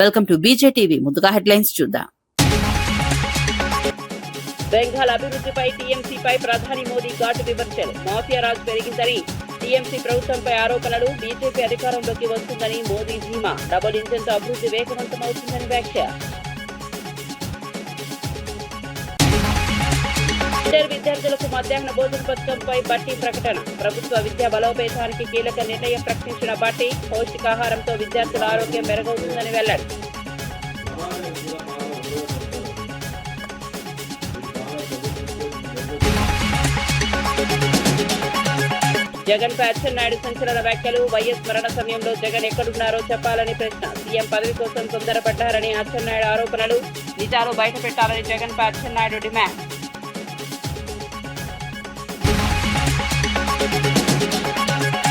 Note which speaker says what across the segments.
Speaker 1: Welcome to బీజేటీవీ. ముందుగా headlines చూద్దాం.
Speaker 2: బెంగాల్ అభివృద్ధిపై టీఎంసీపై ప్రధాని మోదీ ఘాటు విమర్శలు. మాఫియా రాజు పెరిగిందని టీఎంసీ ప్రభుత్వంపై ఆరోపణలు. బీజేపీ అధికారంలోకి వస్తుందని మోదీ ధీమా. డబుల్ ఇంజన్తో అభివృద్ధి వేగవంతమవుతుందని వ్యాఖ్య. ఇంటర్ విద్యార్థులకు మధ్యాహ్న భోజన పథకంపై బట్టి ప్రకటన. ప్రభుత్వ విద్యా బలోపేతానికి కీలక నిర్ణయం ప్రకటించిన బట్టి పౌష్టికాహారంతో విద్యార్థుల ఆరోగ్యం మెరుగవుతుందని వెల్లడి. జగన్పై అచ్చెన్నాయుడు సంచలన వ్యాఖ్యలు. వైఎస్ మరణ సమయంలో జగన్ ఎక్కడున్నారో చెప్పాలని ప్రశ్న. సీఎం పదవి కోసం తొందరపడ్డారని అచ్చెన్నాయుడు ఆరోపణలు. నిజాలు బయటపెట్టాలని జగన్పై అచ్చెన్నాయుడు డిమాండ్.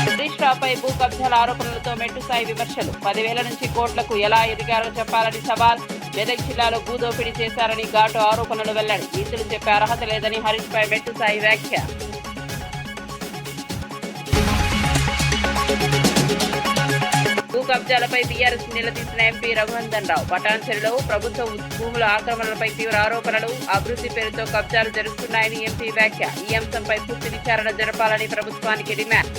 Speaker 2: హరీష్రావుపై భూ కబ్జాల ఆరోపణలతో మెట్టుసాయి విమర్శలు. 10,000 నుంచి కోట్లకు ఎలా ఎదిగారో చెప్పాలని సవాల్. మెదక్ జిల్లాలో భూదోపిడీ చేశారని ఘాటు ఆరోపణలు వెల్లడి. నీతులు చెప్పే అర్హత లేదని హరీష్ పై మెట్టుసాయి వ్యాఖ్య. భూ కబ్జాలపై బీఆర్ఎస్ నిలదీసిన ఎంపీ రఘునందన్ రావు. పటాన్చెరులో ప్రభుత్వ భూముల ఆక్రమణలపై తీవ్ర ఆరోపణలు. అభివృద్ధి పేరుతో కబ్జాలు జరుగుతున్నాయని ఎంపీ వ్యాఖ్య. ఈ అంశంపై పూర్తి విచారణ జరపాలని ప్రభుత్వానికి డిమాండ్.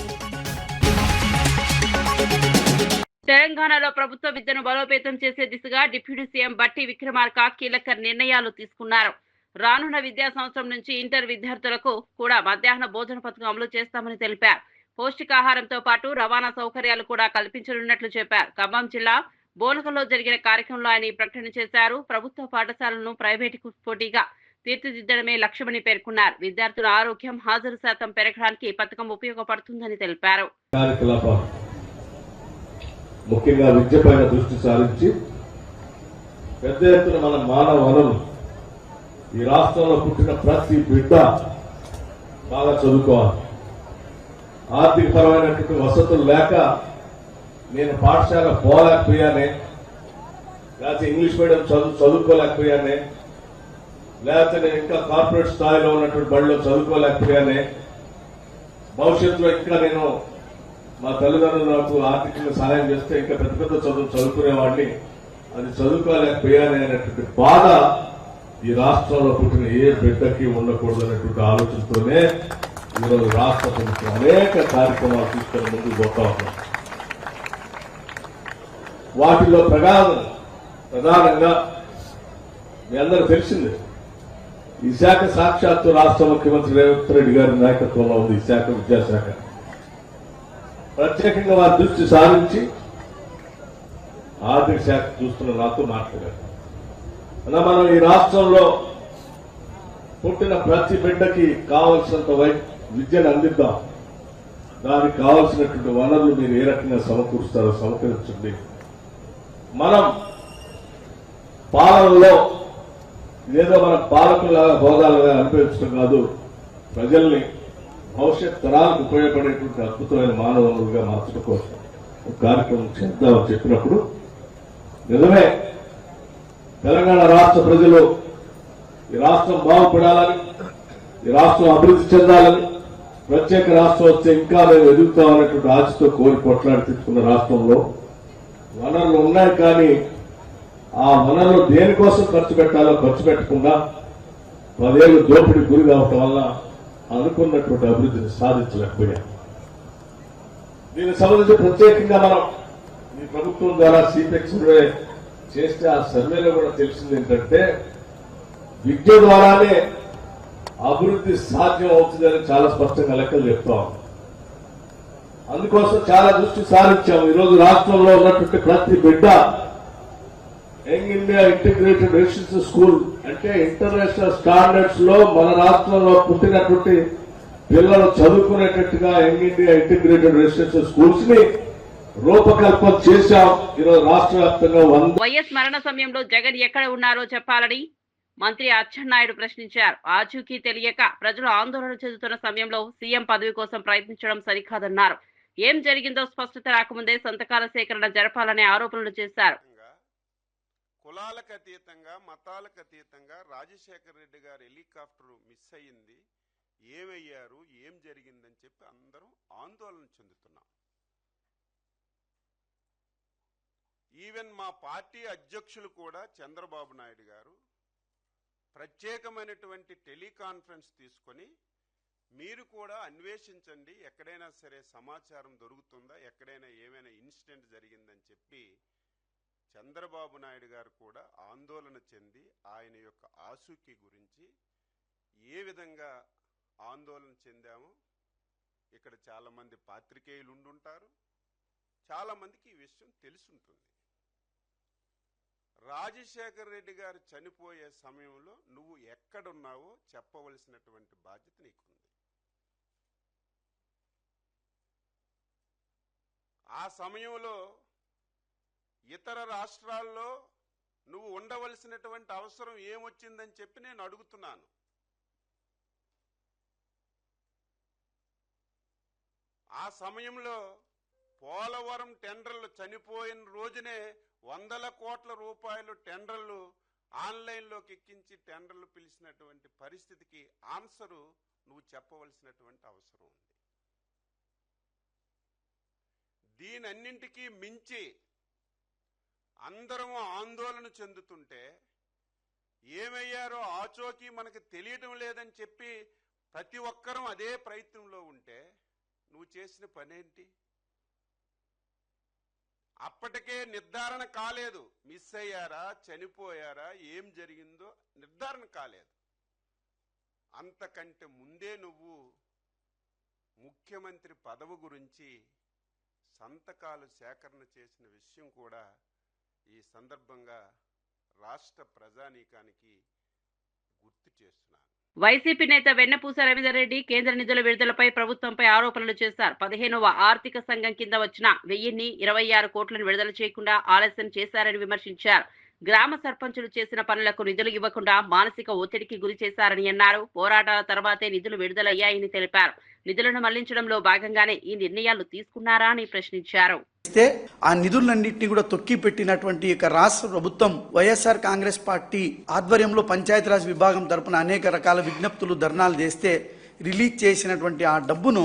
Speaker 2: తెలంగాణలో ప్రభుత్వ విద్యను బలోపేతం చేసే దిశగా డిప్యూటీ సీఎం బట్టి విక్రమార్క కీలక నిర్ణయాలు తీసుకున్నారు. రానున్న విద్యా సంవత్సరం నుంచి ఇంటర్ విద్యార్థులకు కూడా మధ్యాహ్న భోజన పథకం అమలు చేస్తామని తెలిపారు. పౌష్టికాహారంతో పాటు రవాణా సౌకర్యాలు కూడా కల్పించనున్నట్లు చెప్పారు. ఖమ్మం జిల్లా బోనకల్లో జరిగిన కార్యక్రమంలో ఆయన ఈ ప్రకటన చేశారు. ప్రభుత్వ పాఠశాలను ప్రైవేటుకు పోటీగా తీర్చిదిద్దడమే లక్ష్యమని పేర్కొన్నారు. విద్యార్థుల ఆరోగ్యం, హాజరు శాతం పెరగడానికి పథకం ఉపయోగపడుతుందని తెలిపారు.
Speaker 3: ముఖ్యంగా విద్యపైన దృష్టి సారించి పెద్ద ఎత్తున మన మానవ వనరులు ఈ రాష్ట్రంలో పుట్టిన ప్రతి బిడ్డ బాగా చదువుకోవాలి. ఆర్థిక పరమైనటువంటి వసతులు లేక నేను పాఠశాల పోలేకపోయానే, లేకపోతే ఇంగ్లీష్ మీడియం చదువుకోలేకపోయానే, లేకపోతే నేను ఇంకా కార్పొరేట్ స్థాయిలో ఉన్నటువంటి బడిలో చదువుకోలేకపోయానే, భవిష్యత్తులో ఇంకా నేను మా తల్లిదండ్రులు నాకు ఆర్థికంగా సహాయం చేస్తే ఇంకా పెద్ద పెద్ద చదువుకునేవాడిని, అది చదువుకోలేకపోయానే అనేటువంటి బాధ ఈ రాష్ట్రంలో పుట్టిన ఏ బిడ్డకి ఉండకూడదు అనేటువంటి ఆలోచనతోనే ఈరోజు రాష్ట్ర ప్రభుత్వం అనేక కార్యక్రమాలు తీసుకొని ముందుకు పోతా ఉన్నాం. వాటిలో ప్రధానంగా మీ అందరూ తెలిసిందే, ఈ శాఖ సాక్షాత్తు రాష్ట్ర ముఖ్యమంత్రి రేవంత్ రెడ్డి గారి నాయకత్వంలో ఉంది. ఈ శాఖ విద్యాశాఖ ప్రత్యేకంగా వారి దృష్టి సారించి ఆర్థిక శాఖ చూస్తున్న నాతో మాట్లాడారు. అలా మనం ఈ రాష్ట్రంలో పుట్టిన ప్రతి బిడ్డకి కావలసినంత విద్యను అందిద్దాం. దానికి కావలసినటువంటి వనరులు మీరు ఏ రకంగా సమకూరుస్తారో సమకూర్చండి. మనం పాలనలో ఏదో మన పాలకులాగా హోదాలుగా అనిపించడం కాదు, ప్రజల్ని భవిష్యత్ తరాలకు ఉపయోగపడేటువంటి అద్భుతమైన మానవ వనరులుగా మార్చడం కోసం ఒక కార్యక్రమం చేద్దామని చెప్పినప్పుడు నిజమే తెలంగాణ రాష్ట్ర ప్రజలు ఈ రాష్ట్రం బాగుపడాలని, ఈ రాష్ట్రం అభివృద్ధి చెందాలని, ప్రత్యేక రాష్ట్రం వస్తే ఇంకా మేము ఎదుగుతామనేటువంటి ఆశతో కోరి కొట్లాడి తెచ్చుకున్న రాష్ట్రంలో వనరులు ఉన్నాయి. కానీ ఆ వనరులు దేనికోసం ఖర్చు పెట్టాలో ఖర్చు పెట్టకుండా 10 ఏళ్ళు దోపిడీ గురి కావటం వల్ల అనుకున్నటువంటి అభివృద్ధిని సాధించలేకపోయాం. దీనికి సంబంధించి ప్రత్యేకంగా మనం ఈ ప్రభుత్వం ద్వారా సిపెక్ సర్వే చేస్తే ఆ సర్వేలో కూడా తెలిసింది ఏంటంటే విద్య ద్వారానే అభివృద్ధి సాధ్యం అవుతుందని చాలా స్పష్టంగా లెక్కలు చెప్తాం. అందుకోసం చాలా దృష్టి సారించాము. ఈరోజు రాష్ట్రంలో ఉన్నటువంటి ప్రతి బిడ్డ young India integrated residential school అంటే ఇంటర్నేషనల్ స్టాండర్డ్స్ లో మన రాష్ట్రంలో పుట్టినటువంటి పిల్లలు చదువుకునేటట్టుగా young India integrated residential schools ని రూపకల్పన చేశాం. ఈరోజు రాష్ట్ర వ్యాప్తంగా
Speaker 2: వైఎస్ మరణ సమయంలో జగన్ ఎక్కడ ఉన్నారో చెప్పాలని మంత్రి అచ్చెన్నాయుడు ప్రశ్నించారు. ఆచూకీ తెలియక ప్రజలు ఆందోళన చెందుతున్న సమయంలో సీఎం పదవి కోసం ప్రయత్నించడం సరికాదన్నారు. ఏం జరిగిందో స్పష్టత రాకముందే సంతకాల సేకరణ జరపాలనే ఆరోపణలు చేశారు.
Speaker 4: కులాలకు అతీతంగా, మతాలకు అతీతంగా రాజశేఖర రెడ్డి గారి హెలికాప్టర్ మిస్ అయ్యింది, ఏమయ్యారు, ఏం జరిగిందని చెప్పి అందరం ఆందోళన చెందుతున్నాం. ఈవెన్ మా పార్టీ అధ్యక్షులు కూడా చంద్రబాబు నాయుడు గారు ప్రత్యేకమైనటువంటి టెలికాన్ఫరెన్స్ తీసుకొని మీరు కూడా అన్వేషించండి, ఎక్కడైనా సరే సమాచారం దొరుకుతుందా, ఎక్కడైనా ఏమైనా ఇన్సిడెంట్ జరిగిందని చెప్పి చంద్రబాబు నాయుడు గారు కూడా ఆందోళన చెంది ఆయన యొక్క ఆసూకీ గురించి ఏ విధంగా ఆందోళన చెందామో ఇక్కడ చాలామంది పాత్రికేయులు ఉండుంటారు, చాలామందికి ఈ విషయం తెలుసుంటుంది. రాజశేఖర్ రెడ్డి గారు చనిపోయే సమయంలో నువ్వు ఎక్కడున్నావో చెప్పవలసినటువంటి బాధ్యత నీకుంది. ఆ సమయంలో ఇతర రాష్ట్రాల్లో నువ్వు ఉండవలసినటువంటి అవసరం ఏమొచ్చిందని చెప్పి నేను అడుగుతున్నాను. ఆ సమయంలో పోలవరం టెండర్లు చనిపోయిన రోజునే 100 కోట్ల రూపాయలు టెండర్లు ఆన్లైన్లోకి ఎక్కించి టెండర్లు పిలిచినటువంటి పరిస్థితికి ఆన్సరు నువ్వు చెప్పవలసినటువంటి అవసరం ఉంది. దీనన్నింటికీ మించి అందరము ఆందోళన చెందుతుంటే ఏమయ్యారో ఆచోకీ మనకు తెలియటం లేదని చెప్పి ప్రతి ఒక్కరూ అదే ప్రయత్నంలో ఉంటే నువ్వు చేసిన పనేంటి? అప్పటికే నిర్ధారణ కాలేదు, మిస్ అయ్యారా, చనిపోయారా, ఏం జరిగిందో నిర్ధారణ కాలేదు. అంతకంటే ముందే నువ్వు ముఖ్యమంత్రి పదవి గురించి సంతకాలు సేకరణ చేసిన విషయం కూడా ఈ సందర్భంగా రాష్ట్ర ప్రజానీకానికి గుర్తు చేస్తున్నాను.
Speaker 2: వైసీపీ నేత వెన్నపూస రవీందర్ రెడ్డి కేంద్ర నిధుల విడుదలపై ప్రభుత్వంపై ఆరోపణలు చేశారు. 15వ ఆర్థిక సంఘం కింద వచ్చిన 1026 కోట్లను విడుదల చేయకుండా ఆలస్యం చేశారని విమర్శించారు. గ్రామ సర్పంచులు చేసిన పనులకు నిధులు ఇవ్వకుండా మానసిక ఒత్తిడికి గురి చేశారని అన్నారు. పోరాటాల తర్వాతే నిధులు విడుదలయ్యాయని తెలిపారు. నిధులను మళ్లించడంలో భాగంగానే ఈ నిర్ణయాలు తీసుకున్నారా అని ప్రశ్నించారు.
Speaker 5: ఆ నిధులన్నింటినీ కూడా తొక్కి పెట్టినటువంటి రాష్ట్ర ప్రభుత్వం వైఎస్ఆర్ కాంగ్రెస్ పార్టీ ఆధ్వర్యంలో పంచాయతీరాజ్ విభాగం తరపున అనేక రకాల విజ్ఞప్తులు, ధర్నాలు చేస్తే రిలీజ్ చేసినటువంటి ఆ డబ్బును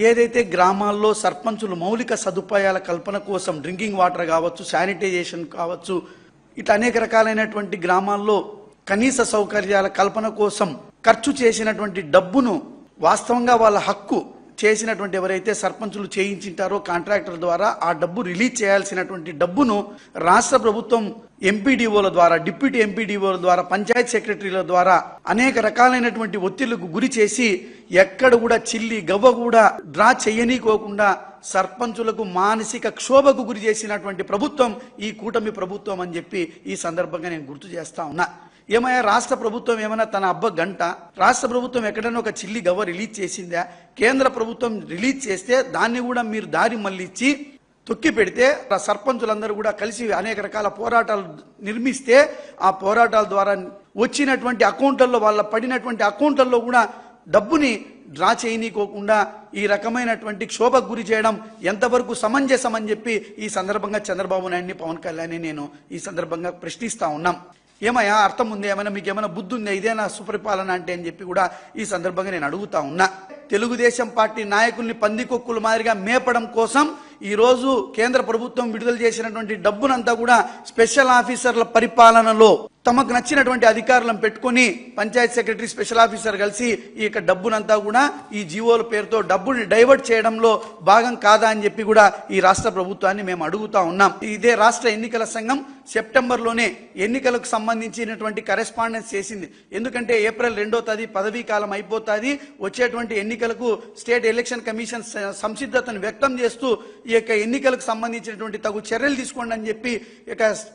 Speaker 5: ఏదైతే గ్రామాల్లో సర్పంచులు మౌలిక సదుపాయాల కల్పన కోసం డ్రింకింగ్ వాటర్ కావచ్చు, శానిటైజేషన్ కావచ్చు, ఇట్లా అనేక రకాలైనటువంటి గ్రామాల్లో కనీస సౌకర్యాల కల్పన కోసం ఖర్చు చేసినటువంటి డబ్బును వాస్తవంగా వాళ్ళ హక్కు చేసినటువంటి ఎవరైతే సర్పంచులు చేయించింటారో కాంట్రాక్టర్ ద్వారా ఆ డబ్బు రిలీజ్ చేయాల్సినటువంటి డబ్బును రాష్ట్ర ప్రభుత్వం ఎంపీడీఓల ద్వారా, డిప్యూటీ ఎంపీడీఓల ద్వారా, పంచాయత్ సెక్రటరీల ద్వారా అనేక రకాలైనటువంటి ఒత్తిళ్లకు గురి చేసి ఎక్కడ కూడా చిల్లి గవ్వ కూడా డ్రా చేయనీకోకుండా సర్పంచులకు మానసిక క్షోభకు గురి చేసినటువంటి ప్రభుత్వం ఈ కూటమి ప్రభుత్వం అని చెప్పి ఈ సందర్భంగా నేను గుర్తు చేస్తా ఉన్నా. ఏమయ్యా, రాష్ట్ర ప్రభుత్వం ఏమైనా తన అబ్బ గంట? రాష్ట్ర ప్రభుత్వం ఎక్కడైనా ఒక చిల్లి గవ్వ రిలీజ్ చేసిందా? కేంద్ర ప్రభుత్వం రిలీజ్ చేస్తే దాన్ని కూడా మీరు దారి మళ్ళించి తొక్కి పెడితే సర్పంచులందరూ కూడా కలిసి అనేక రకాల పోరాటాలు నిర్మిస్తే ఆ పోరాటాల ద్వారా వచ్చినటువంటి అకౌంట్లలో, వాళ్ళ పడినటువంటి అకౌంట్లలో కూడా డబ్బుని డ్రా చేయనీకోకుండా ఈ రకమైనటువంటి క్షోభకు గురి చేయడం ఎంతవరకు సమంజసం అని చెప్పి ఈ సందర్భంగా చంద్రబాబు నాయుడిని, పవన్ కళ్యాణ్ని నేను ఈ సందర్భంగా ప్రశ్నిస్తా ఉన్నాం. ఏమయ్యా, అర్థం ఉంది? ఏమైనా మీకు ఏమైనా బుద్ధి ఉందా? ఇదేనా సుపరిపాలన అంటే అని చెప్పి కూడా ఈ సందర్భంగా నేను అడుగుతా ఉన్నా. తెలుగుదేశం పార్టీ నాయకుల్ని పందికొక్కుల మాదిరిగా మేపడం కోసం ఈరోజు కేంద్ర ప్రభుత్వం విడుదల చేసినటువంటి డబ్బునంతా కూడా స్పెషల్ ఆఫీసర్ల పరిపాలనలో తమకు నచ్చినటువంటి అధికారులను పెట్టుకుని పంచాయత్ సెక్రటరీ, స్పెషల్ ఆఫీసర్ కలిసి ఈ డబ్బునంతా కూడా ఈ జీవోల పేరుతో డబ్బుని డైవర్ట్ చేయడంలో భాగం కాదా అని చెప్పి కూడా ఈ రాష్ట్ర ప్రభుత్వాన్ని మేము అడుగుతా ఉన్నాం. ఇదే రాష్ట్ర ఎన్నికల సంఘం సెప్టెంబర్లోనే ఎన్నికలకు సంబంధించినటువంటి కరెస్పాండెన్స్ చేసింది. ఎందుకంటే ఏప్రిల్ 2వ తేదీ పదవీ కాలం అయిపోతుంది. వచ్చేటువంటి ఎన్నికలకు స్టేట్ ఎలక్షన్ కమిషన్ సంసిద్ధతను వ్యక్తం చేస్తూ ఈ యొక్క ఎన్నికలకు సంబంధించినటువంటి తగు చర్యలు తీసుకోండి అని చెప్పి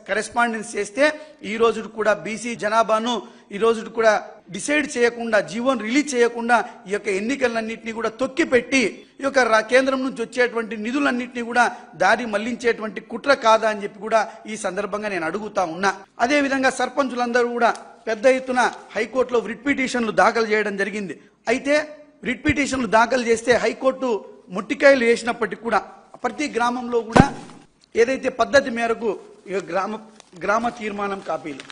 Speaker 5: కరెస్పాండెన్స్ చేస్తే ఈ రోజు కూడా బీసీ జనాభాను ఈ రోజు కూడా డిసైడ్ చేయకుండా, జీవోను రిలీజ్ చేయకుండా ఈ యొక్క ఎన్నికలన్నింటినీ కూడా తొక్కిపెట్టి ఈ యొక్క కేంద్రం నుంచి వచ్చేటువంటి నిధులన్నింటినీ కూడా దారి మళ్లించేటువంటి కుట్ర కాదా అని చెప్పి కూడా ఈ సందర్భంగా నేను అడుగుతా ఉన్నా. అదేవిధంగా సర్పంచులందరూ కూడా పెద్ద ఎత్తున హైకోర్టులో రిట్ పిటిషన్లు దాఖలు చేయడం జరిగింది. అయితే రిట్ పిటిషన్లు దాఖలు చేస్తే హైకోర్టు ముట్టికాయలు వేసినప్పటికీ కూడా ప్రతి గ్రామంలో కూడా ఏదైతే పద్ధతి మేరకు గ్రామ తీర్మానం కాపీలు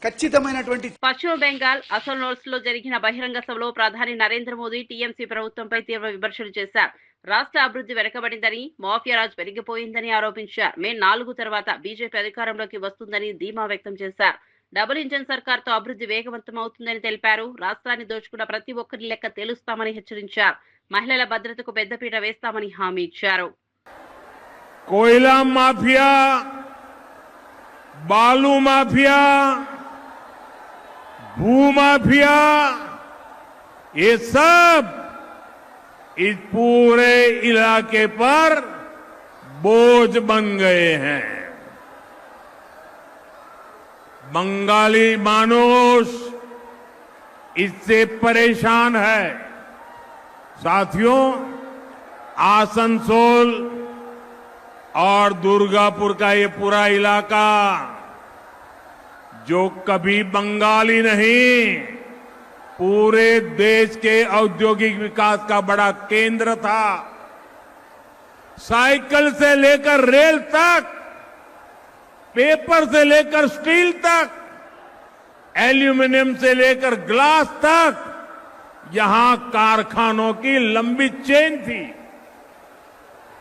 Speaker 5: ఖచ్చితమైనటువంటి.
Speaker 2: పశ్చిమ బెంగాల్ అసోల్నోల్స్ లో జరిగిన బహిరంగ సభలో ప్రధాని నరేంద్ర మోదీ టీఎంసీ ప్రభుత్వంపై తీవ్ర విమర్శలు చేశారు. రాష్ట్ర అభివృద్ధి వెనకబడిందని, మాఫియా రాజ్ పెరిగిపోయిందని ఆరోపించారు. మే 4 తర్వాత బీజేపీ అధికారంలోకి వస్తుందని ధీమా వ్యక్తం చేశారు. డబుల్ ఇంజన్ సర్కార్తో అభివృద్ధి వేగవంతం అవుతుందని తెలిపారు. రాష్ట్రాన్ని దోచుకున్న ప్రతి ఒక్కరి లెక్క తేలుస్తామని హెచ్చరించారు. మహిళల భద్రతకు పెద్దపీట వేస్తామని హామీ ఇచ్చారు.
Speaker 6: कोयला माफिया, बालू माफिया, भू माफिया, ये सब इस पूरे इलाके पर बोझ बन गए हैं। बंगाली मानुष इससे परेशान है। साथियों, आसनसोल और दुर्गापुर का ये पूरा इलाका जो कभी बंगाली नहीं, पूरे देश के औद्योगिक विकास का बड़ा केंद्र था। साइकिल से लेकर रेल तक, पेपर से लेकर स्टील तक, एल्यूमिनियम से लेकर ग्लास तक, यहां कारखानों की लंबी चेन थी।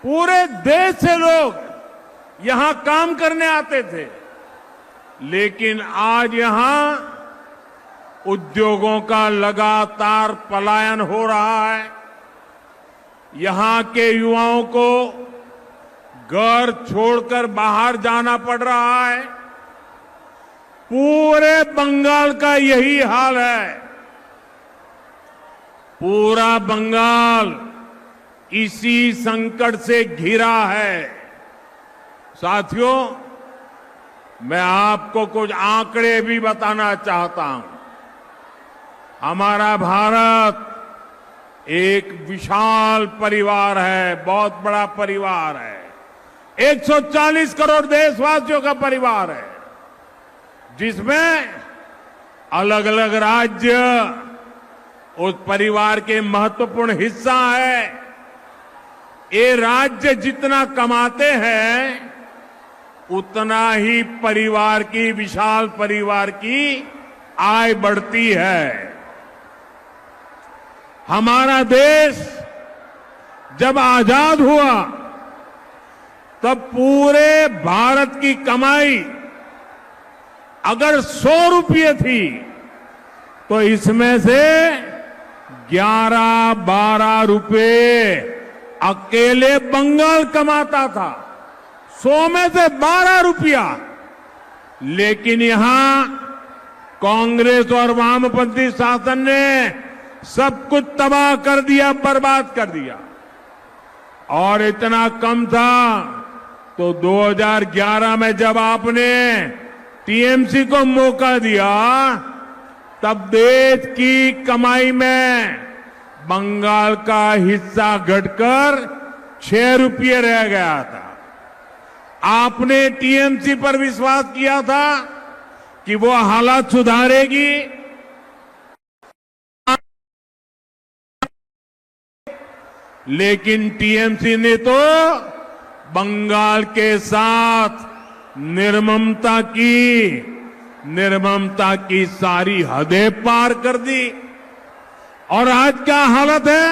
Speaker 6: पूरे देश से लोग यहां काम करने आते थे। लेकिन आज यहां उद्योगों का लगातार पलायन हो रहा है। यहां के युवाओं को घर छोड़कर बाहर जाना पड़ रहा है। पूरे बंगाल का यही हाल है। पूरा बंगाल इसी संकट से घिरा है। साथियों, मैं आपको कुछ आंकड़े भी बताना चाहता हूं। हमारा भारत एक विशाल परिवार है, बहुत बड़ा परिवार है। 140 करोड़ देशवासियों का परिवार है, जिसमें अलग अलग राज्य उस परिवार के महत्वपूर्ण हिस्सा है। ये राज्य जितना कमाते हैं, उतना ही परिवार की, विशाल परिवार की आय बढ़ती है। हमारा देश जब आजाद हुआ, तब पूरे भारत की कमाई अगर 100 रुपये थी, तो इसमें से 11-12 रुपये अकेले बंगाल कमाता था। 100 में से 12 रुपया। लेकिन यहां कांग्रेस और वामपंथी शासन ने सब कुछ तबाह कर दिया, बर्बाद कर दिया। और इतना कम था तो 2011 में जब आपने टीएमसी को मौका दिया, तब देश की कमाई में बंगाल का हिस्सा घटकर 6 रुपये रह गया था। आपने टीएमसी पर विश्वास किया था कि वो हालात सुधारेगी। लेकिन टीएमसी ने तो बंगाल के साथ निर्ममता की सारी हदें पार कर दी। और आज क्या हालत है?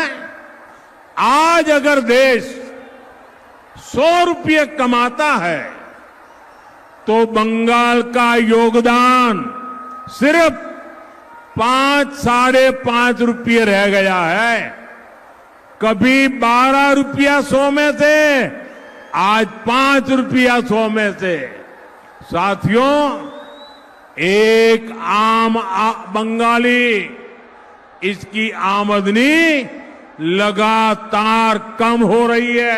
Speaker 6: आज अगर देश 100 रुपये कमाता है, तो बंगाल का योगदान सिर्फ 5-5.5 रुपये रह गया है। कभी 12 रुपया 100 में से, आज 5 रुपया 100 में से। साथियों, एक आम बंगाली, इसकी आमदनी लगातार कम हो रही है।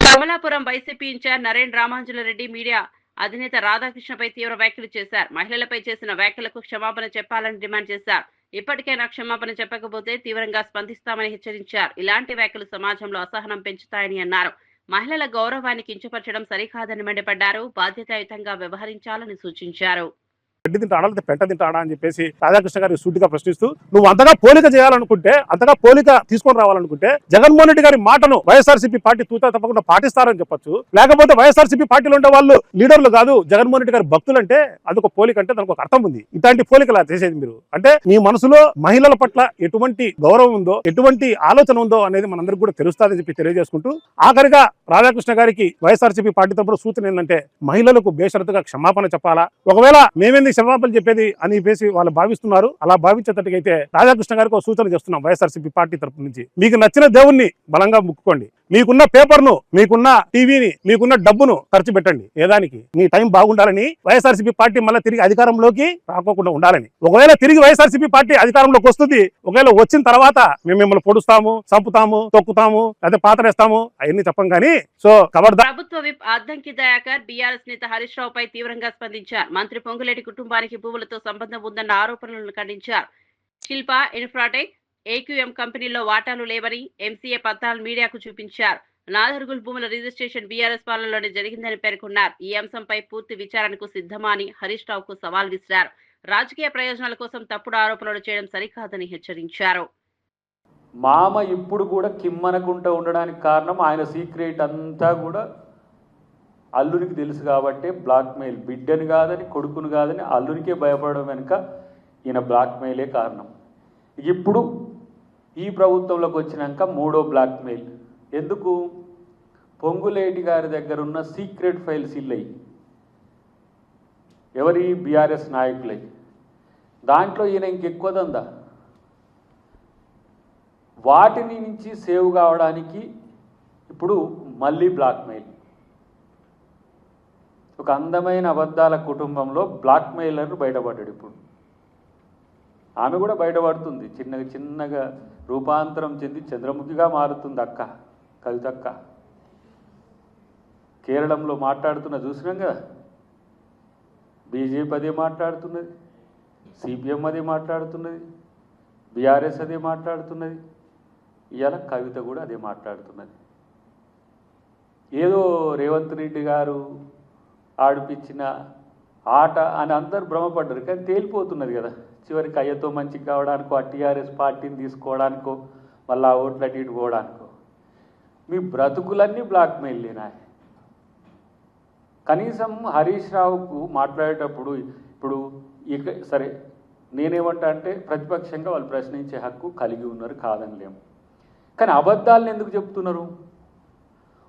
Speaker 2: కమలాపురం వైసీపీ ఇన్ఛార్జ్ నరేంద్ర రామాంజులరెడ్డి మీడియా అధినేత రాధాకృష్ణపై తీవ్ర వ్యాఖ్యలు చేశారు. మహిళలపై చేసిన వ్యాఖ్యలకు క్షమాపణ చెప్పాలని డిమాండ్ చేశారు. ఇప్పటికైనా క్షమాపణ చెప్పకపోతే తీవ్రంగా స్పందిస్తామని హెచ్చరించారు. ఇలాంటి వ్యాఖ్యలు సమాజంలో అసహనం పెంచుతాయని అన్నారు. మహిళల గౌరవాన్ని కించపరచడం సరికాదని మండిపడ్డారు. బాధ్యతాయుతంగా వ్యవహరించాలని సూచించారు.
Speaker 7: గడ్డి తింటాడా లేదా పెంట తింటాడా అని చెప్పేసి రాధాకృష్ణ గారికి సూటిగా ప్రశ్నిస్తూ, నువ్వు అంతగా పోలిక చేయాలనుకుంటే, అంతగా పోలిక తీసుకొని రావాలనుకుంటే జగన్మోహన్ రెడ్డి గారి మాటను వైఎస్ఆర్సీపీ పార్టీ తూచా తప్పకుండా పాటిస్తారని చెప్పొచ్చు. లేకపోతే వైఎస్ఆర్సీపీ పార్టీలో ఉండే వాళ్ళు లీడర్లు కాదు, జగన్మోహన్ రెడ్డి గారి భక్తులు అంటే అదొక పోలిక అంటే దానికి ఒక అర్థం ఉంది. ఇట్లాంటి పోలికలా చేసేది మీరు అంటే మీ మనసులో మహిళల పట్ల ఎటువంటి గౌరవం ఉందో, ఎటువంటి ఆలోచన ఉందో అనేది మనందరికీ కూడా తెలుస్తుందని చెప్పి తెలియజేసుకుంటూ, ఆఖరిగా రాధాకృష్ణ గారికి వైఎస్ఆర్సీపీ పార్టీ తరపున సూచన ఏంటంటే మహిళలకు బేషరతుగా క్షమాపణ చెప్పాలా. ఒకవేళ మేమేంది క్షమాపణ చెప్పేది అని చెప్పేసి వాళ్ళు భావిస్తున్నారు. అలా భావించేటట్టుగైతే రాధాకృష్ణ గారికి ఒక సూచన చేస్తున్నాం వైఎస్ఆర్సీపీ పార్టీ తరపు నుంచి. మీకు నచ్చిన దేవుణ్ణి బలంగా ముక్కుకోండి, మీకున్న పేపర్ను, మీకున్న టీవీని, మీకున్న డబ్బును ఖర్చు పెట్టండి. ఏదానికి మీ టైం బాగుండాలని, వైఎస్ఆర్సీపీ పార్టీ మళ్ళీ తిరిగి అధికారంలోకి రాకోకుండా ఉండాలని. ఒకవేళ తిరిగి వైఎస్ఆర్సీపీ పార్టీ అధికారంలోకి వస్తుంది, ఒకవేళ వచ్చిన తర్వాత మేము మిమ్మల్ని పొడుస్తాము, చంపుతాము, తొక్కుతాము, లేదా పాతరేస్తాము అవన్నీ చెప్పం కానీ. సో
Speaker 2: ప్రభుత్వ విప్ అద్దంకి దయాకర్ బీఆర్ఎస్ నేత హరీష్ రావుపై తీవ్రంగా స్పందించారు. మంత్రి పొంగులేటి కుటుంబానికి భూములతో సంబంధం ఉందన్న ఆరోపణలను ఖండించారు. శిల్పా ఇన్ఫ్రాటెక్, ఏక్యూఎం కంపెనీల్లో వాటాలు లేవని ఎంసీఏ పత్రాలు మీడియాకు చూపించారు. నాదర్గుల్ భూముల రిజిస్ట్రేషన్ బీఆర్ఎస్ పాలనలోనే జరిగిందని పేర్కొన్నారు. ఈ అంశంపై పూర్తి విచారణకు సిద్ధమా అని హరీష్ రావుకు సవాల్ విసిరారు. రాజకీయ ప్రయోజనాల కోసం తప్పుడు ఆరోపణలు చేయడం సరికాదని హెచ్చరించారు.
Speaker 8: మామ ఇప్పుడు కూడా కిమ్మనకుంటూ ఉండడానికి కారణం ఆయన సీక్రెట్ అంతా కూడా అల్లునికి తెలుసు కాబట్టి బ్లాక్మెయిల్. బిడ్డను కాదని, కొడుకును కాదని అల్లునికే భయపడడం వెనుక ఈయన బ్లాక్మెయిలే కారణం. ఇప్పుడు ఈ ప్రభుత్వంలోకి వచ్చినాక మూడో బ్లాక్మెయిల్ ఎందుకు? పొంగులేటి గారి దగ్గర ఉన్న సీక్రెట్ ఫైల్స్ ఇల్లయి, ఎవరి బీఆర్ఎస్ నాయకులై. దాంట్లో ఈయన ఇంకెక్కువ దందా. వాటిని నుంచి సేవ్ కావడానికి ఇప్పుడు మళ్ళీ బ్లాక్మెయిల్. ఒక అందమైన అబద్ధాల కుటుంబంలో బ్లాక్మెయిలర్ బయటపడ్డాడు. ఇప్పుడు ఆమె కూడా బయటపడుతుంది, చిన్నగా రూపాంతరం చెంది చంద్రముఖిగా మారుతుంది అక్క, కవితక్క. కేరళంలో మాట్లాడుతున్న చూసినాం కదా, బీజేపీ అదే మాట్లాడుతున్నది, సిపిఎం అదే మాట్లాడుతున్నది, బీఆర్ఎస్ అదే మాట్లాడుతున్నది, ఇవాళ కవిత కూడా అదే మాట్లాడుతున్నది. ఏదో రేవంత్ రెడ్డి గారు ఆడిపించిన ఆట అని అందరు భ్రమపడ్డారు, కానీ తేలిపోతున్నది కదా. చివరికి అయ్యతో మంచి కావడానికో, ఆ టీఆర్ఎస్ పార్టీని తీసుకోవడానికో, మళ్ళీ ఆ ఓట్లు అటు ఇటు పోవడానికో మీ బ్రతుకులన్నీ బ్లాక్మెయిల్ లేనా? కనీసం హరీష్ రావుకు మాట్లాడేటప్పుడు ఇప్పుడు సరే నేనేమంటా అంటే ప్రతిపక్షంగా వాళ్ళు ప్రశ్నించే హక్కు కలిగి ఉన్నారు, కాదని లేము. కానీ అబద్ధాలను ఎందుకు చెప్తున్నారు?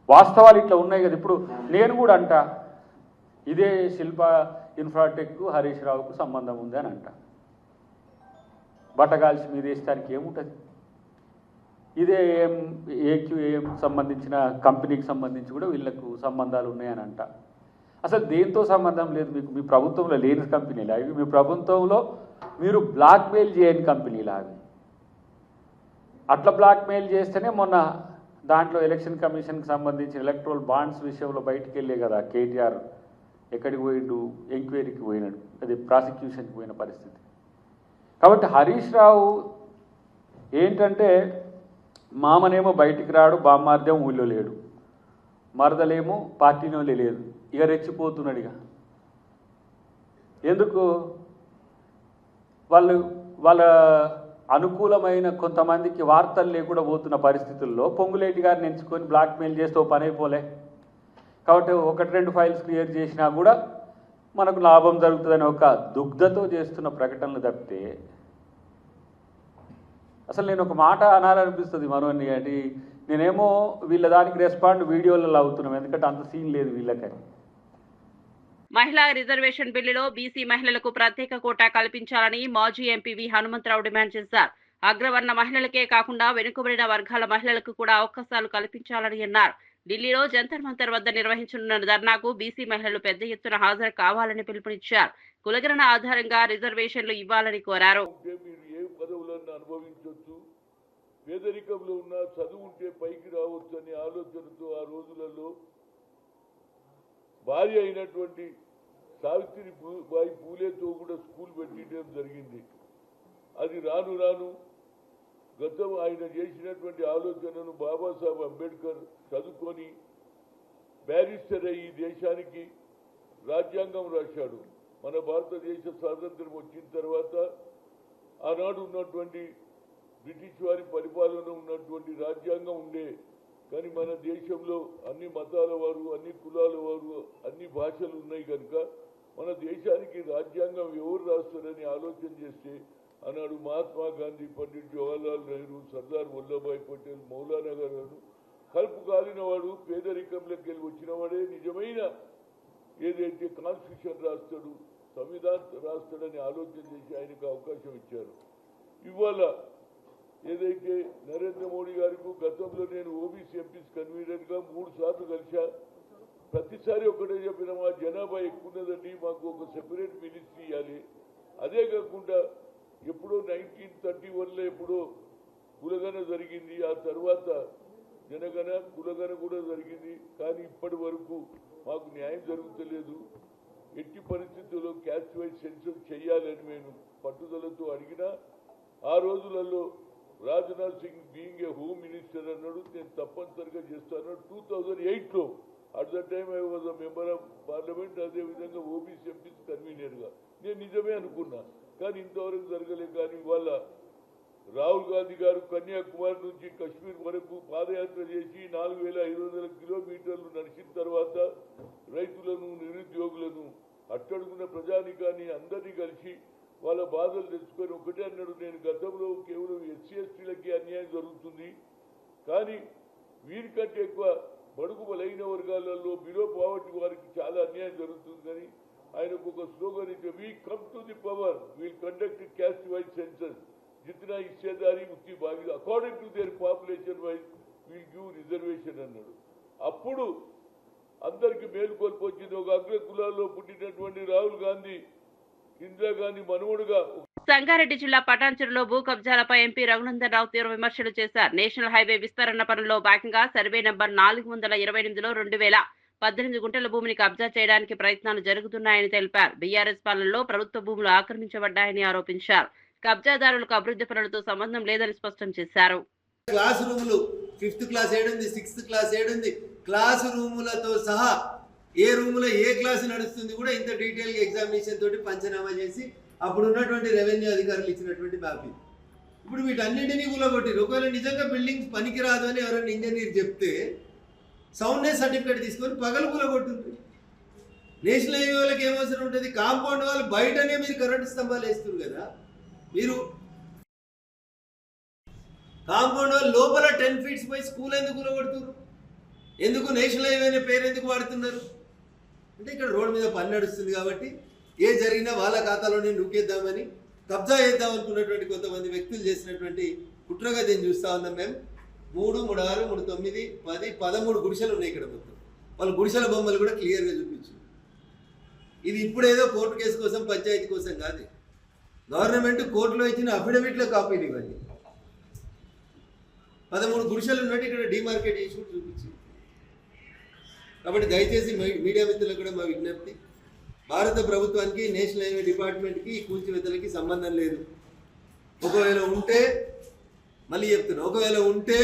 Speaker 8: వాస్తవాలు ఇట్లా ఉన్నాయి కదా. ఇప్పుడు నేను కూడా అంట ఇదే శిల్పా ఇన్ఫ్రాటెక్ హరీష్ రావుకు సంబంధం ఉంది అని అంట. బట్టగాల్సి మీద వేస్తానికి ఏముంటుంది? ఇదే ఏక్యూఏఎం సంబంధించిన కంపెనీకి సంబంధించి కూడా వీళ్ళకు సంబంధాలు ఉన్నాయని అంట. అసలు దేంతో సంబంధం లేదు మీకు. మీ ప్రభుత్వంలో లేని కంపెనీలు అవి, మీ ప్రభుత్వంలో మీరు బ్లాక్మెయిల్ చేయని కంపెనీలు అవి. అట్లా బ్లాక్మెయిల్ చేస్తేనే మొన్న దాంట్లో ఎలక్షన్ కమిషన్కి సంబంధించిన ఎలక్ట్రల్ బాండ్స్ విషయంలో బయటికి వెళ్ళే కదా కేటీఆర్ ఎక్కడికి పోయిండు, ఎంక్వైరీకి పోయినాడు, అది ప్రాసిక్యూషన్కి పోయిన పరిస్థితి. కాబట్టి హరీష్ రావు ఏంటంటే మామనేమో బయటికి రాడు, బామ్మార్దేమో ఊళ్ళో లేడు, మరదలేమో పార్టీలో లేదు, ఇక రెచ్చిపోతున్నాడు. ఇక ఎందుకు? వాళ్ళ అనుకూలమైన కొంతమందికి వార్తలు లేకుండా పోతున్న పరిస్థితుల్లో పొంగులేటి గారిని ఎంచుకొని బ్లాక్మెయిల్ చేస్తే ఓ పని అయిపోలే. కాబట్టి 1-2 ఫైల్స్ క్లియర్ చేసినా కూడా మనకు లాభం జరుగుతుందని ఒక దుగ్ధతో చేస్తున్న ప్రకటనలు తప్పితే అసలు నేను ఒక మాట అనాలనిపిస్తుంది మనోని. అంటే నేనేమో వీళ్ళ దానికి రెస్పాండ్ వీడియోలలో అవుతున్నాం, ఎందుకంటే అంత సీన్ లేదు వీళ్ళకని.
Speaker 2: మహిళా రిజర్వేషన్ బిల్లులో బీసీ మహిళలకు ప్రత్యేక కోటా కల్పించాలని మాజీ ఎంపీ వి హనుమంతరావు డిమాండ్ చేశారు. అగ్రవర్ణ మహిళలకే కాకుండా వెనుకబడిన వర్గాల మహిళలకు కూడా అవకాశాలు కల్పించాలని అన్నారు. ఢిల్లీలో జంతర్ మంతర్ వద్ద నిర్వహించనున్న ధర్నాకు బీసీ మహిళలు పెద్ద ఎత్తున హాజరు కావాలని పిలుపునిచ్చారు. కులగణన ఆధారంగా రిజర్వేషన్లు ఇవ్వాలని కోరారు.
Speaker 9: పేదరికంలో ఉన్న చదువుంటే పైకి రావచ్చు అనే ఆలోచనతో ఆ రోజులలో భార్య అయినటువంటి సావిత్రిబాయి పూలేతో కూడా స్కూల్ పెట్టడం జరిగింది. అది రాను రాను గతం ఆయన చేసినటువంటి ఆలోచనను బాబాసాహెబ్ అంబేద్కర్ చదువుకొని బ్యారిస్టర్ అయ్యి దేశానికి రాజ్యాంగం రాశాడు. మన భారతదేశ స్వాతంత్రం వచ్చిన తర్వాత ఆనాడు ఉన్నటువంటి బ్రిటిష్ వారి పరిపాలన ఉన్నటువంటి రాజ్యాంగం ఉండే. కానీ మన దేశంలో అన్ని మతాల వారు, అన్ని కులాల వారు, అన్ని భాషలు ఉన్నాయి కనుక మన దేశానికి రాజ్యాంగం ఎవరు రాస్తారని ఆలోచన చేస్తే ఆనాడు మహాత్మా గాంధీ, పండిట్ జవహర్లాల్ నెహ్రూ, సర్దార్ వల్లభాయ్ పటేల్, మౌలానా గారు కలుపు కాలిన వాడు, పేదరికంలోకి వెళ్ళి వచ్చిన వాడే నిజమైన ఏదైతే కాన్స్టిట్యూషన్ రాస్తాడు, సంవిధానం రాస్తాడని ఆలోచన చేసి ఆయనకు అవకాశం ఇచ్చారు. ఇవాళ ఏదైతే నరేంద్ర మోడీ గారికి గతంలో నేను ఓబీసీ ఎంపీస్ కన్వీనర్గా 3 సార్లు కలిసా. ప్రతిసారి ఒకటే చెప్పిన మా జనాభా ఎక్కువ ఉన్నదండి, మాకు ఒక సెపరేట్ మినిస్ట్రీ ఇవ్వాలి. అదే కాకుండా ఎప్పుడో 1931లో ఎప్పుడో కులగన జరిగింది, ఆ తర్వాత జనగణ కులగన కూడా జరిగింది. కానీ ఇప్పటి వరకు మాకు న్యాయం జరుగుతలేదు. ఎట్టి పరిస్థితుల్లో క్యాస్ట్ వైజ్ సెన్సస్ చేయాలని నేను పట్టుదలతో అడిగినా ఆ రోజులలో Rajnath Singh being a home minister అన్నాడు, నేను తప్పనిసరిగా చేస్తాను. 2008లో at the time I was a member of parliament, అదేవిధంగా ఓబీసీ ఎంపీస్ కన్వీనర్గా నేను నిజమే అనుకున్నా. కానీ ఇంతవరకు జరగలేదు. కానీ ఇవాళ రాహుల్ గాంధీ గారు కన్యాకుమారి నుంచి కశ్మీర్ వరకు పాదయాత్ర చేసి 4500 కిలోమీటర్లు నడిచిన తర్వాత రైతులను, నిరుద్యోగులను, అట్టడుగున్న ప్రజానికాన్ని అందరినీ కలిసి వాళ్ళ బాధలు తెచ్చుకొని ఒకటే అన్నాడు, నేను గతంలో కేవలం ఎస్సీ ఎస్టీలకి అన్యాయం జరుగుతుంది, కానీ వీరికంటే ఎక్కువ బడుగు బలైన వర్గాలలో బిలో పావర్టీ వారికి చాలా అన్యాయం జరుగుతుంది. కానీ ఆయనకు ఒక స్లోగన్ ఇచ్చే, we come to the power, we'll conduct caste wise census, జితనా హిస్సేదారీ ఉత్తి బాగి according to their population wise we'll give reservation అన్నాడు. అప్పుడు అందరికి మేలుకొల్పు వచ్చింది. ఒక అగ్ర కులాల్లో పుట్టినటువంటి రాహుల్ గాంధీ ఇందిరాగాంధీ మనవుడుగా.
Speaker 2: సంగారెడ్డి జిల్లా పటాన్చెరులో భూ కబ్జాలపై ఎంపీ రఘునందన్ రావు తీవ్ర విమర్శలు చేశారు. నేషనల్ హైవే విస్తరణ పనుల్లో భాగంగా సర్వే నంబర్ 428లో 2018 గుంటల భూమిని కబ్జా చేయడానికి ప్రయత్నాలు జరుగుతున్నాయని తెలిపారు. బీఆర్ఎస్ పాలనలో ప్రభుత్వ భూములు ఆక్రమించబడ్డాయని ఆరోపించారు. కబ్జాదారులకు అభివృద్ధి పనులతో సంబంధం లేదని స్పష్టం చేశారు.
Speaker 10: క్లాస్ రూములు 5th క్లాస్ ఏడుంది, 6th క్లాస్ ఏడుంది, క్లాస్ రూములతో సహా ఏ రూములో ఏ క్లాసు నడుస్తుంది కూడా ఇంత డీటెయిల్గా ఎగ్జామినేషన్ తోటి పంచనామా చేసి అప్పుడు ఉన్నటువంటి రెవెన్యూ అధికారులు ఇచ్చినటువంటి మ్యాపింగ్. ఇప్పుడు వీటన్నింటినీ కూలగొట్టిరు. ఒకవేళ నిజంగా బిల్డింగ్స్ పనికిరాదు అని ఎవరైనా ఇంజనీర్ చెప్తే సౌండ్నెస్ సర్టిఫికేట్ తీసుకొని పగలు కూలగొట్టుంది. నేషనల్ హైవే వాళ్ళకి ఏమవసరం ఉంటుంది? కాంపౌండ్ వాళ్ళు బయటనే మీరు కరెంటు స్తంభాలు వేస్తున్నారు కదా, మీరు కాంపౌండ్ వాళ్ళు లోపల 10 ఫీట్స్ పోయి స్కూల్ ఎందుకు కూలగొడుతున్నారు? ఎందుకు నేషనల్ హైవే అనే పేరు ఎందుకు వాడుతున్నారు? అంటే ఇక్కడ రోడ్డు మీద పని నడుస్తుంది కాబట్టి ఏ జరిగినా వాళ్ళ ఖాతాలోనే నూకేద్దామని కబ్జా చేద్దాం అనుకున్నటువంటి కొంతమంది వ్యక్తులు చేసినటువంటి కుట్రగా దీన్ని చూస్తూ ఉన్నాం. మేము 3, 3, 6, 3, 9, 10, 13 గుడిసెలు ఉన్నాయి ఇక్కడ మొత్తం. వాళ్ళ గుడిసెల బొమ్మలు కూడా క్లియర్గా చూపించారు. ఇది ఇప్పుడు ఏదో కోర్టు కేసు కోసం, పంచాయతీ కోసం కాదు. గవర్నమెంట్ కోర్టులో ఇచ్చిన అఫిడవిట్లో కాపీలు ఇవ్వండి. 13 గుడిసెలు ఉన్నట్టు ఇక్కడ డిమార్కెట్ చేసి కూడా చూపించింది. కాబట్టి దయచేసి మీడియా మిత్రులకు కూడా మా విజ్ఞప్తి, భారత ప్రభుత్వానికి, నేషనల్ హైవే డిపార్ట్మెంట్కి ఈ కూల్చివేతలకి సంబంధం లేదు. ఒకవేళ ఉంటే, మళ్ళీ చెప్తున్నా, ఒకవేళ ఉంటే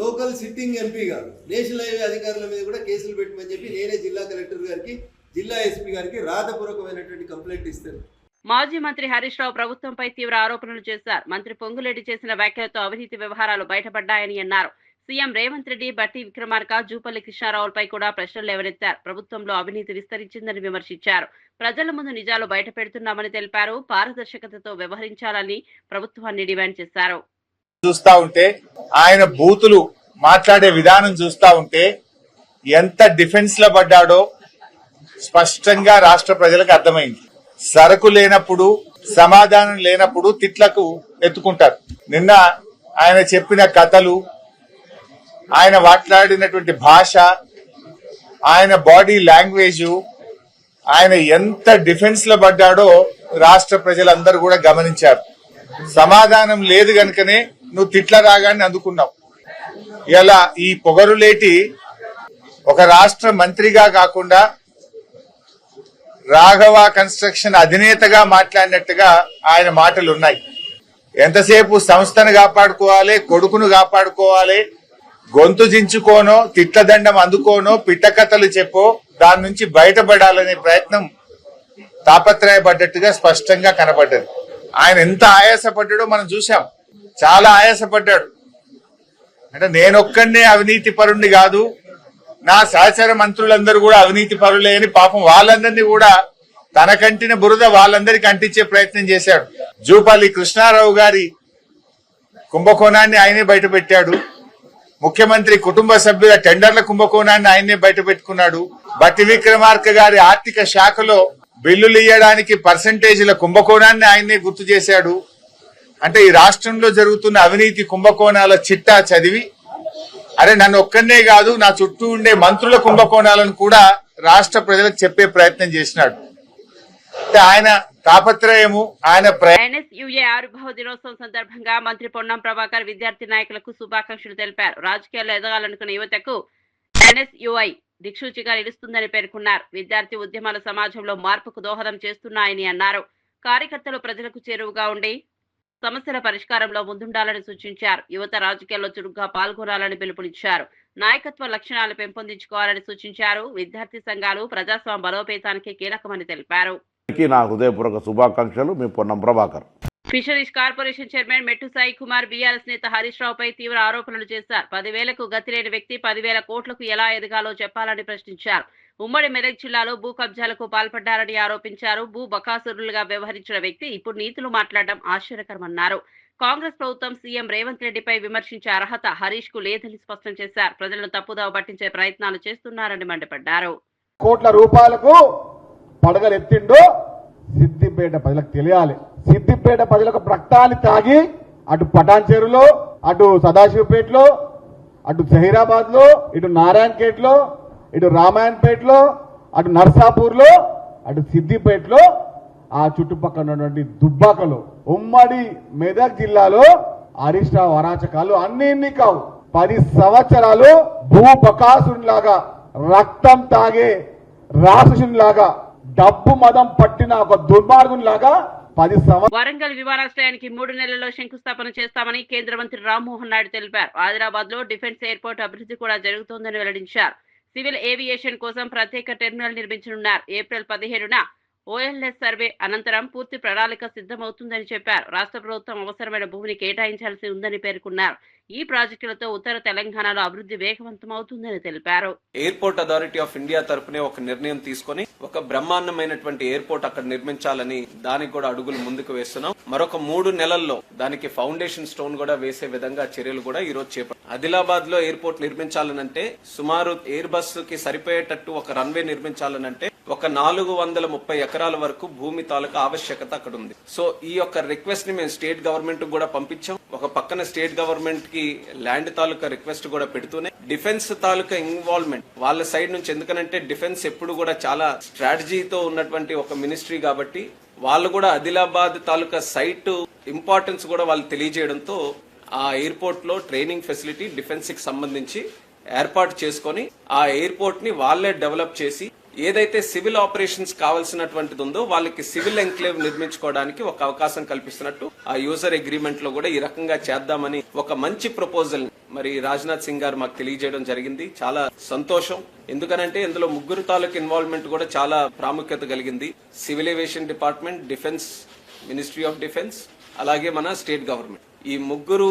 Speaker 10: లోకల్ సిట్టింగ్ ఎంపీగా నేషనల్ హైవే అధికారుల మీద కూడా కేసులు పెట్టమని చెప్పి నేనే జిల్లా కలెక్టర్ గారికి, జిల్లా ఎస్పీ గారికి రాతపూర్వకమైనటువంటి కంప్లైంట్ ఇస్తాను.
Speaker 2: మాజీ మంత్రి హరీష్ రావు ప్రభుత్వంపై తీవ్ర ఆరోపణలు చేశారు. మంత్రి పొంగులేటి చేసిన వ్యాఖ్యలతో అవినీతి వ్యవహారాలు బయటపడ్డాయని అన్నారు. సీఎం రేవంత్ రెడ్డి, బట్టి విక్రమార్క, జూపల్లి కృష్ణారావులపై కూడా ప్రశ్నలు లేవనెత్తారు. ప్రభుత్వంలో అవినీతి విస్తరించిందని విమర్శించారు. ప్రజల ముందు నిజాలు బయట పెడుతున్నామని తెలిపారు. పారదర్శకతతో వ్యవహరించాలని ప్రభుత్వాన్ని డిమాండ్ చేశారు.
Speaker 11: చూస్తా ఉంటే, ఆయన బూతులు మాట్లాడే విధానం చూస్తా ఉంటే ఎంత డిఫెన్స్ లో పడ్డాడో స్పష్టంగా రాష్ట్ర ప్రజలకు అర్థమైంది. సరకు లేనప్పుడు, సమాధానం లేనప్పుడు తిట్లకు ఎత్తుకుంటారు. నిన్న ఆయన చెప్పిన కథలు, ఆయన మాట్లాడినటువంటి భాష, ఆయన బాడీ లాంగ్వేజ్, ఆయన ఎంత డిఫెన్స్ లో పడ్డాడో రాష్ట్ర ప్రజలందరూ కూడా గమనించారు. సమాధానం లేదు గనుకనే నువ్వు తిట్ల రాగాన్ని అందుకున్నావు. ఇలా ఈ పొగరులేటి ఒక రాష్ట్ర మంత్రిగా కాకుండా రాఘవ కన్స్ట్రక్షన్ అధినేతగా మాట్లాడినట్టుగా ఆయన మాటలు ఉన్నాయి. ఎంతసేపు సంస్థను కాపాడుకోవాలి, కొడుకును కాపాడుకోవాలి, గొంతు జించుకోనో, తిట్లదండం అందుకోనో, పిట్టకథలు చెప్పో దాని నుంచి బయటపడాలనే ప్రయత్నం తాపత్రయపడ్డట్టుగా స్పష్టంగా కనబడ్డది. ఆయన ఎంత ఆయాసపడ్డాడో మనం చూసాం. చాలా ఆయాసపడ్డాడు. అంటే నేనొక్కడే అవినీతి పరుణ్ణి కాదు, నా సహచర మంత్రులందరూ కూడా అవినీతి పరులే అని పాపం వాళ్ళందరినీ కూడా తన కంటిన బురద వాళ్ళందరికీ అంటించే ప్రయత్నం చేశాడు. జూపల్లి కృష్ణారావు గారి కుంభకోణాన్ని ఆయనే బయట పెట్టాడు. ముఖ్యమంత్రి కుటుంబ సభ్యుల టెండర్ల కుంభకోణాన్ని ఆయనే బయట పెట్టుకున్నాడు. బట్టి విక్రమార్క గారి ఆర్థిక శాఖలో బిల్లులు ఇయ్యడానికి పర్సంటేజీల కుంభకోణాన్ని ఆయనే గుర్తు చేశాడు. అంటే ఈ రాష్ట్రంలో జరుగుతున్న అవినీతి కుంభకోణాల చిట్టా చదివి అరే నన్ను ఒక్కనే కాదు నా చుట్టూ ఉండే మంత్రుల కుంభకోణాలను కూడా రాష్ట్ర ప్రజలకు చెప్పే ప్రయత్నం చేసినాడు. అంటే ఆయన తాపత్రయము ఆయన
Speaker 2: ఎన్ఎస్యుఏ ఆవిర్భావ దినోత్సవం సందర్భంగా మంత్రి పొన్నం ప్రభాకర్ విద్యార్థి నాయకులకు శుభాకాంక్షలు తెలిపారు. రాజకీయాల్లో ఎదగాలనుకున్న యువతకు ఎన్ఎస్యుఐ దిక్సూచిగా నిలుస్తుందని పేర్కొన్నారు. విద్యార్థి ఉద్యమాల సమాజంలో మార్పుకు దోహదం చేస్తున్నాయని అన్నారు. కార్యకర్తలు ప్రజలకు చేరువుగా ఉండి సమస్యల పరిష్కారంలో ముందుండాలని సూచించారు. యువత రాజకీయాల్లో చురుగ్గా పాల్గొనాలని పిలుపునిచ్చారు. నాయకత్వ లక్షణాలు పెంపొందించుకోవాలని సూచించారు. విద్యార్థి సంఘాలు ప్రజాస్వామ్య బలోపేతానికి కీలకమని తెలిపారు.
Speaker 12: నా హృదయపూర్వక శుభాకాంక్షలు. మీ Ponnam Prabhakar.
Speaker 2: Fisheries corporation chairman Mettu Sai Kumar BRS నేత హరీష్ రావుపై తీవ్ర ఆరోపణలు చేశారు. 10,000కు గతిలేని వ్యక్తి 10,000 కోట్లకు ఎలా ఎదగాలో చెప్పాలని ప్రశ్నించారు. ఉమ్మడి మెదక్ జిల్లాలో భూ కబ్జాలకు పాల్పడ్డారని ఆరోపించారు. భూ బకాసురులుగా వ్యవహరించిన వ్యక్తి ఇప్పుడు నీతులు మాట్లాడడం ఆశ్చర్యకరమన్నారు. కాంగ్రెస్ ప్రభుత్వం సీఎం రేవంత్ రెడ్డిపై విమర్శించే అర్హత హరీష్ కు లేదని స్పష్టం చేశారు. ప్రజలను తప్పుదోవ పట్టించే ప్రయత్నాలు చేస్తున్నారని మండిపడ్డారు.
Speaker 13: కోట్ల రూపాయలకు పడగలెత్తిండో సిద్దిపేట ప్రజలకు తెలియాలి. సిద్దిపేట ప్రజలకు రక్తాన్ని తాగి అటు పటాన్చేరులో, అటు సదాశివపేటలో, అటు జహీరాబాద్ లో, ఇటు నారాయణఖేట్లో, ఇటు రామాయణపేటలో, అటు నర్సాపూర్లో, అటు సిద్దిపేటలో, ఆ చుట్టుపక్కల ఉన్నటువంటి దుబ్బాకలో, ఉమ్మడి మెదక్ జిల్లాలో హరీష్ రావు అరాచకాలు అన్ని కావు. 10 సంవత్సరాలు భూ బకాసునిలాగా రక్తం తాగే రాక్షసునిలాగా డబ్బు మదం పట్టిన ఒక దుర్మార్గునిలాగా 10 సంవత్సరాలు.
Speaker 2: వరంగల్ విమానాశ్రయానికి 3 నెలల్లో శంకుస్థాపన చేస్తామని కేంద్ర మంత్రి రామ్మోహన్ నాయుడు తెలిపారు. ఆదిలాబాద్ లో డిఫెన్స్ ఎయిర్పోర్ట్ అభివృద్ధి కూడా జరుగుతోందని వెల్లడించారు. సివిల్ ఏవియేషన్ కోసం ప్రత్యేక టెర్మినల్ నిర్మించనున్నారు. ఏప్రిల్ 17న ఓఎల్ఎస్ సర్వే అనంతరం పూర్తి ప్రణాళిక సిద్ధమవుతుందని చెప్పారు. రాష్ట్ర ప్రభుత్వం అవసరమైన భూమిని కేటాయించాల్సి ఉందని పేర్కొన్నారు. ఈ ప్రాజెక్టులతో ఉత్తర తెలంగాణలో అభివృద్ధి వేగవంతమవుతుందని తెలిపారు.
Speaker 14: ఎయిర్పోర్ట్ అథారిటీ ఆఫ్ ఇండియా తరపునే ఒక నిర్ణయం తీసుకుని ఒక బ్రహ్మాండమైనటువంటి ఎయిర్పోర్ట్ అక్కడ నిర్మించాలని దానికి కూడా అడుగులు ముందుకు వేస్తున్నాం. మరొక 3 నెలల్లో దానికి ఫౌండేషన్ స్టోన్ కూడా వేసే విధంగా చర్యలు కూడా ఈ రోజు చేపట్టారు. ఆదిలాబాద్ లో ఎయిర్పోర్ట్ నిర్మించాలనంటే సుమారు ఎయిర్ బస్ కి సరిపోయేటట్టు ఒక రన్వే నిర్మించాలనంటే ఒక 430 ఎకరాల వరకు భూమి తాలూకా ఆవశ్యకత అక్కడ ఉంది. సో ఈ యొక్క రిక్వెస్ట్ ని మేము స్టేట్ గవర్నమెంట్ కూడా పంపించాం. ఒక పక్కన స్టేట్ గవర్నమెంట్ కి ల్యాండ్ తాలూకా రిక్వెస్ట్ కూడా పెడుతూనే డిఫెన్స్ తాలూకా ఇన్వాల్వ్మెంట్ వాళ్ళ సైడ్ నుంచి, ఎందుకనంటే డిఫెన్స్ ఎప్పుడు కూడా చాలా స్ట్రాటజీతో ఉన్నటువంటి ఒక మినిస్ట్రీ కాబట్టి వాళ్ళు కూడా ఆదిలాబాద్ తాలూకా సైట్ ఇంపార్టెన్స్ కూడా వాళ్ళు తెలియజేయడంతో ఆ ఎయిర్పోర్ట్ లో ట్రైనింగ్ ఫెసిలిటీ డిఫెన్స్ కి సంబంధించి ఏర్పాటు చేసుకుని ఆ ఎయిర్పోర్ట్ ని వాళ్లే డెవలప్ చేసి ఏదైతే సివిల్ ఆపరేషన్స్ కావాల్సినటువంటిది ఉందో వాళ్ళకి సివిల్ ఎంక్లేవ్ నిర్మించుకోవడానికి ఒక అవకాశం కల్పిస్తున్నట్టు ఆ యూజర్ అగ్రిమెంట్ లో కూడా ఈ రకంగా చేద్దామని ఒక మంచి ప్రపోజల్ మరి రాజ్నాథ్ సింగ్ గారు మాకు తెలియజేయడం జరిగింది. చాలా సంతోషం. ఎందుకనంటే ఇందులో 3 తాలూకు ఇన్వాల్వ్మెంట్ కూడా చాలా ప్రాముఖ్యత కలిగింది. Civil aviation department, defence, ministry of defence, అలాగే మన స్టేట్ గవర్నమెంట్. ఈ 3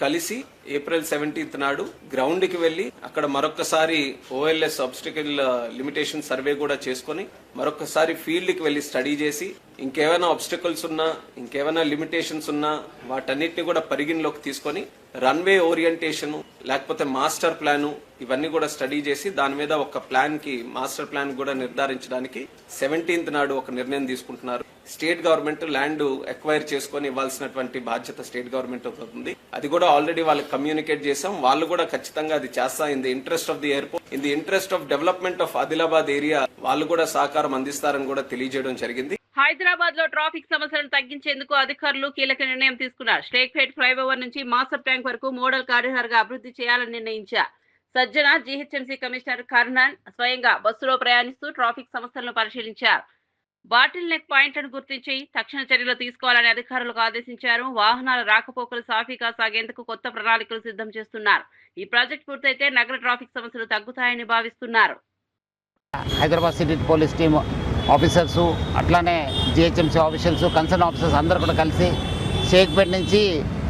Speaker 14: కలిసి ఏప్రిల్ 17th నాడు గ్రౌండ్ కి వెళ్లి అక్కడ మరొకసారి ఓఎల్ఎస్ ఆబ్స్టికల్ లిమిటేషన్ సర్వే కూడా చేసుకుని మరొకసారి ఫీల్డ్ కి వెళ్లి స్టడీ చేసి ఇంకేమైనా ఆబ్స్టికల్స్ ఉన్నా, ఇంకేమైనా లిమిటేషన్స్ ఉన్నా వాటన్నిటిని కూడా పరిగణలోకి తీసుకొని రన్వే ఓరియంటేషన్ లేకపోతే మాస్టర్ ప్లాన్ ఇవన్నీ కూడా స్టడీ చేసి దాని మీద ఒక ప్లాన్ కి మాస్టర్ ప్లాన్ కూడా నిర్ధారించడానికి 17th నాడు ఒక నిర్ణయం తీసుకుంటున్నారు. స్టేట్ గవర్నమెంట్ ల్యాండ్ ఎక్వైర్ చేసుకుని ఇవ్వాల్సినటువంటి బాధ్యత స్టేట్ గవర్నమెంట్ అవుతుంది. అది కూడా ఆల్రెడీ వాళ్ళకి కమ్యూనికేట్ చేసాం. వాళ్ళు కూడా ఖచ్చితంగా అది చేస్తా. In the interest of the airport, in the interest of development of Adilabad area వాళ్ళు కూడా సహకారం అందిస్తారని కూడా తెలియజేయడం జరిగింది.
Speaker 2: హైదరాబాద్ లో ట్రాఫిక్ సమస్యలను తగ్గించేందుకు అధికారులు కీలక నిర్ణయం తీసుకున్నారు. షేక్పేట్ ఫ్లైఓవర్ నుంచి మాస్టర్ ట్యాంక్ వరకు మోడల్ కారిడార్ గా అభివృద్ధి చేయాలని నిర్ణయించారు. సజ్జన జీహెచ్ఎంసీ కమిషనర్ కర్ణన్ స్వయంగా బస్సులో ప్రయాణిస్తూ ట్రాఫిక్ సమస్యలను పరిశీలించారు. బాటిల్ నెక్ పాయింట్లను గుర్తించి తక్షణ చర్యలు తీసుకోవాలని అధికారులకు ఆదేశించారు. వాహనాల రాకపోకలు సాఫీగా సాగేందుకు కొత్త ప్రణాళికలు సిద్ధం చేస్తున్నారు. ఈ ప్రాజెక్ట్ పూర్తయితే నగర ట్రాఫిక్ సమస్యలు తగ్గుతాయని భావిస్తున్నారు.
Speaker 15: Hyderabad city police team officers అట్లానే జిహెచ్ఎంసీ ఆఫీషియల్స్ కన్సర్న్ ఆఫీసర్స్ అందరూ కూడా కలిసి షేక్పేట నుంచి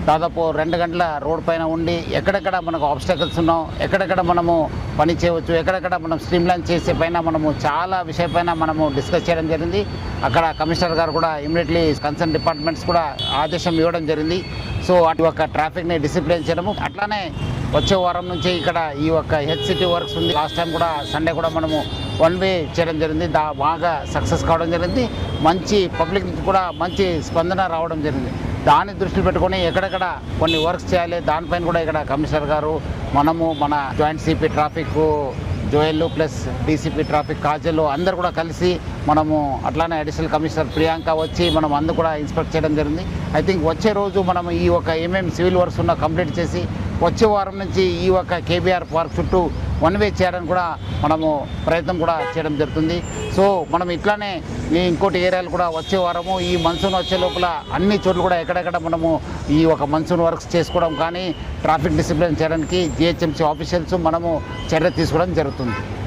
Speaker 15: దాదాపు 2 గంటల రోడ్ పైన ఉండి ఎక్కడెక్కడ మనకు ఆబ్స్టకల్స్ ఉన్నాం, ఎక్కడెక్కడ మనము పని చేయవచ్చు, ఎక్కడెక్కడ మనం స్ట్రీమ్లైన్ చేసే పైన మనము చాలా విషయపైన మనము డిస్కస్ చేయడం జరిగింది. అక్కడ కమిషనర్ గారు కూడా ఇమీడియట్లీ కన్సర్న్ డిపార్ట్మెంట్స్ కూడా ఆదేశం ఇవ్వడం జరిగింది. సో అటు ఒక ట్రాఫిక్ని డిసిప్లిన్ చేయడము, అట్లానే వచ్చే వారం నుంచి ఇక్కడ ఈ యొక్క హెచ్సిటీ వర్క్స్ ఉంది. లాస్ట్ టైం కూడా సండే కూడా మనము 1 వే చేయడం జరిగింది, బాగా సక్సెస్ కావడం జరిగింది. మంచి పబ్లిక్ నుంచి కూడా మంచి స్పందన రావడం జరిగింది. దాన్ని దృష్టిలో పెట్టుకొని ఎక్కడెక్కడ కొన్ని వర్క్స్ చేయాలి దానిపైన కూడా ఇక్కడ కమిషనర్ గారు, మనము, మన joint CP traffic Joel plus DCP traffic Kajal అందరు కూడా కలిసి మనము అట్లానే అడిషనల్ కమిషనర్ ప్రియాంక వచ్చి మనం అందరూ కూడా ఇన్స్పెక్ట్ చేయడం జరిగింది. ఐ థింక్ వచ్చే రోజు మనం ఈ ఒక ఏమేమి సివిల్ వర్క్స్ ఉన్నా కంప్లీట్ చేసి వచ్చే వారం నుంచి ఈ ఒక కేబీఆర్ పార్క్ చుట్టూ 1 వే చేయడానికి కూడా మనము ప్రయత్నం కూడా చేయడం జరుగుతుంది. సో మనం ఇట్లానే ఇంకోటి ఏరియాలు కూడా వచ్చే వారము ఈ మన్సూన్ వచ్చే లోపల అన్ని చోట్ల కూడా ఎక్కడెక్కడ మనము ఈ ఒక మన్సూన్ వర్క్స్ చేసుకోవడం కానీ ట్రాఫిక్ డిసిప్లిన్ చేయడానికి జిహెచ్ఎంసీ ఆఫీషియల్స్ మనము చర్య తీసుకోవడం జరుగుతుంది.